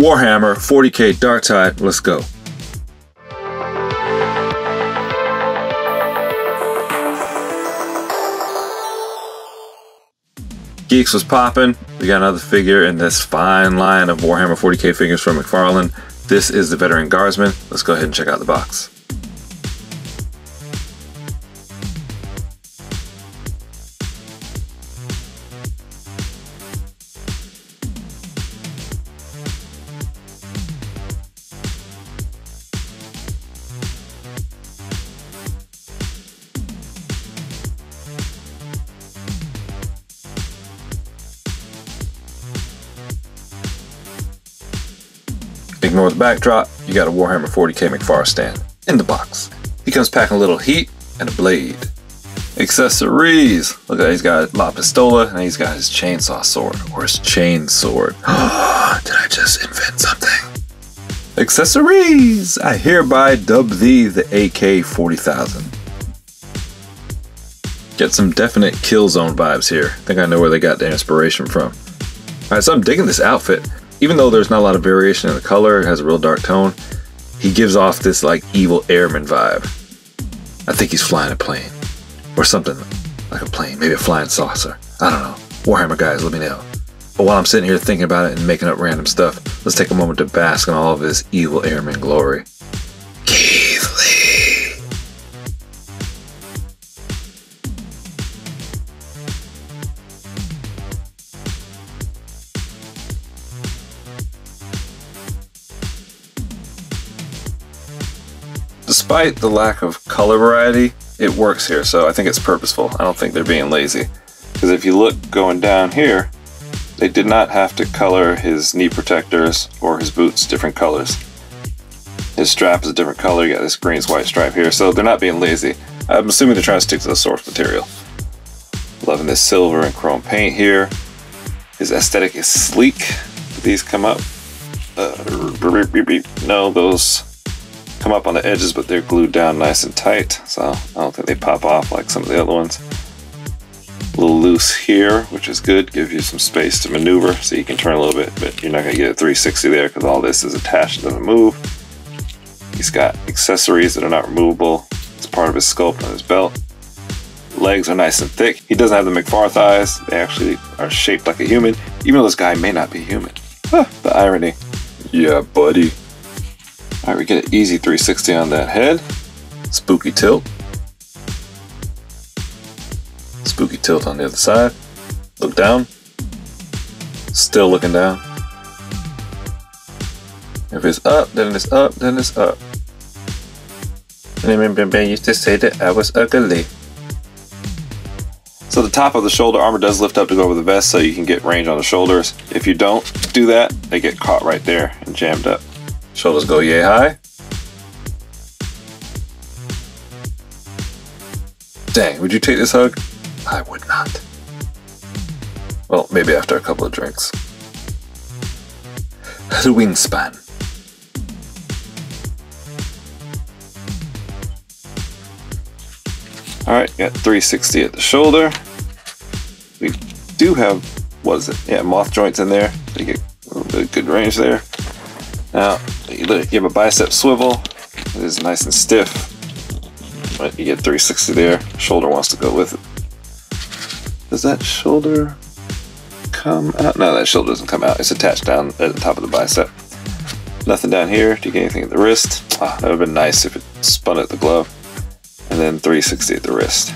Warhammer 40K Darktide, let's go. Geeks was popping. We got another figure in this fine line of Warhammer 40K figures from McFarlane. This is the veteran guardsman. Let's go ahead and check out the box. Ignore the backdrop, you got a Warhammer 40K McFarlane stand in the box. He comes packing a little heat and a blade. Accessories! Look at that, he's got La Pistola and he's got his chainsaw sword, or his chain sword. Did I just invent something? Accessories! I hereby dub thee the AK 40,000. Get some definite Killzone vibes here. I think I know where they got their inspiration from. Alright, so I'm digging this outfit. Even though there's not a lot of variation in the color, it has a real dark tone, he gives off this like evil airman vibe. I think he's flying a plane. Or something like a plane, maybe a flying saucer. I don't know. Warhammer guys, let me know. But while I'm sitting here thinking about it and making up random stuff, let's take a moment to bask in all of his evil airman glory. Despite the lack of color variety, it works here, so I think it's purposeful. I don't think they're being lazy. Because if you look going down here, they did not have to color his knee protectors or his boots different colors. His strap is a different color, you got this green white stripe here, so they're not being lazy. I'm assuming they're trying to stick to the source material. Loving this silver and chrome paint here. His aesthetic is sleek. These come up. No, those come up on the edges, but they're glued down nice and tight, so I don't think they pop off like some of the other ones. A little loose here, which is good, gives you some space to maneuver so you can turn a little bit, but you're not going to get a 360 there because all this is attached and doesn't move. He's got accessories that are not removable. It's part of his sculpt on his belt. Legs are nice and thick. He doesn't have the McFarlane thighs. They actually are shaped like a human, even though this guy may not be human. The irony. Yeah, buddy. Alright, we get an easy 360 on that head. Spooky tilt. Spooky tilt on the other side. Look down. Still looking down. If it's up, then it's up, then it's up. I remember I used to say that I was ugly. So the top of the shoulder armor does lift up to go over the vest so you can get range on the shoulders. If you don't do that, they get caught right there and jammed up. Shoulders go yay high. Dang, would you take this hug? I would not. Well, maybe after a couple of drinks. The wingspan. Alright, got 360 at the shoulder. We do have, what is it? Yeah, moth joints in there. So you get a little bit of good range there. Now, you have a bicep swivel. It is nice and stiff. But you get 360 there. Shoulder wants to go with it. Does that shoulder come out? No, that shoulder doesn't come out. It's attached down at the top of the bicep. Nothing down here. Do you get anything at the wrist? Ah, that would have been nice if it spun at the glove. And then 360 at the wrist.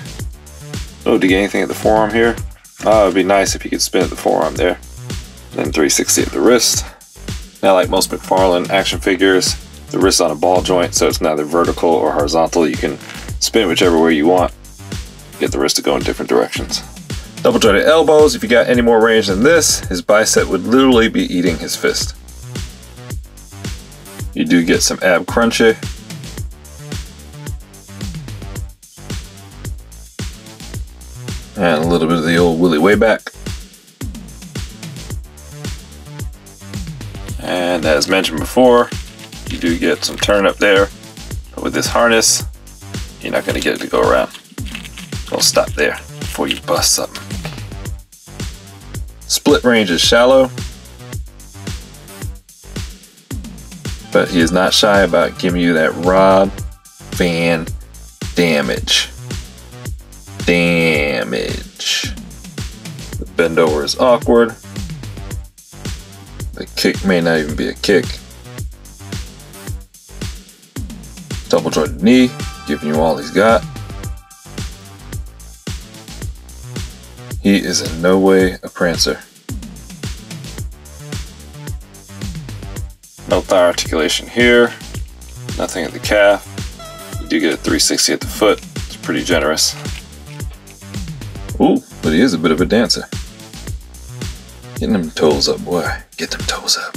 Oh, do you get anything at the forearm here? Oh, it would be nice if you could spin at the forearm there. And then 360 at the wrist. Now, like most McFarlane action figures, the wrist's on a ball joint, so it's neither vertical or horizontal. You can spin whichever way you want. Get the wrist to go in different directions. Double jointed elbows. If you got any more range than this, his bicep would literally be eating his fist. You do get some ab crunchy. And a little bit of the old Willy way back. And as mentioned before, you do get some turn up there, but with this harness, you're not going to get it to go around. Don't stop there before you bust something. Split range is shallow. but he is not shy about giving you that Rob Van damage. The bend over is awkward. The kick may not even be a kick. Double jointed knee, giving you all he's got. He is in no way a prancer. No thigh articulation here. Nothing at the calf. You do get a 360 at the foot. It's pretty generous. Ooh, but he is a bit of a dancer. Getting them toes up, boy. Get them toes up.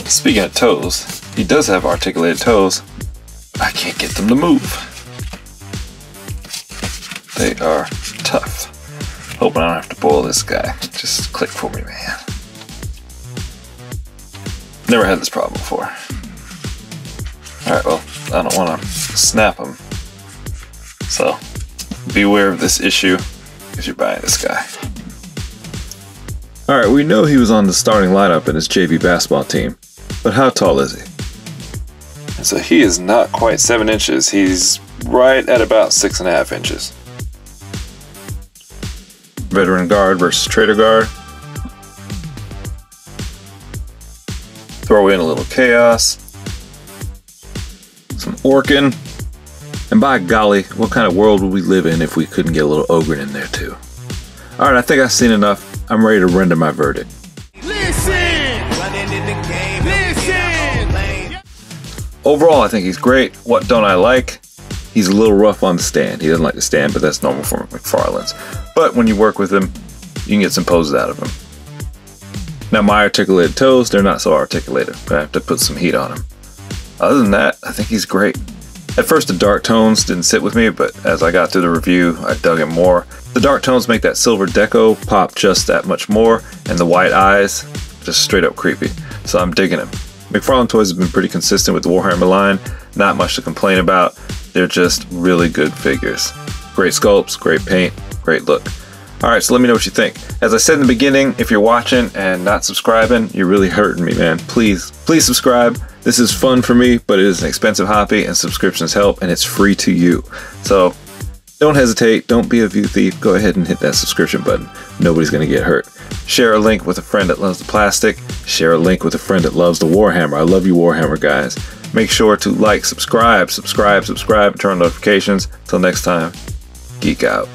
Speaking of toes, he does have articulated toes. I can't get them to move. They are tough. Hoping I don't have to boil this guy. Just click for me, man. Never had this problem before. Alright, well, I don't want to snap him. So, beware of this issue if you're buying this guy. Alright, we know he was on the starting lineup in his JV basketball team, but how tall is he? So he is not quite 7 inches. He's right at about 6.5 inches. Veteran guard versus trader guard. Throw in a little chaos. Some Orkin. And by golly, what kind of world would we live in if we couldn't get a little Ogre in there too? Alright, I think I've seen enough. I'm ready to render my verdict. Overall, I think he's great. What don't I like? He's a little rough on the stand. He doesn't like to stand, but that's normal for McFarlane's. But when you work with him, you can get some poses out of him. Now my articulated toes, they're not so articulated, but I have to put some heat on him. Other than that, I think he's great. At first the dark tones didn't sit with me, but as I got through the review, I dug it more. The dark tones make that silver deco pop just that much more, and the white eyes, just straight up creepy. So I'm digging him. McFarlane Toys has been pretty consistent with the Warhammer line, not much to complain about. They're just really good figures. Great sculpts, great paint, great look. Alright, so let me know what you think. As I said in the beginning, if you're watching and not subscribing, you're really hurting me, man. Please subscribe. This is fun for me, but it is an expensive hobby and subscriptions help, and it's free to you. So don't hesitate, don't be a view thief. Go ahead and hit that subscription button. Nobody's gonna get hurt. Share a link with a friend that loves the plastic. Share a link with a friend that loves the Warhammer. I love you, Warhammer guys. Make sure to like, subscribe, and turn on notifications. Till next time, geek out.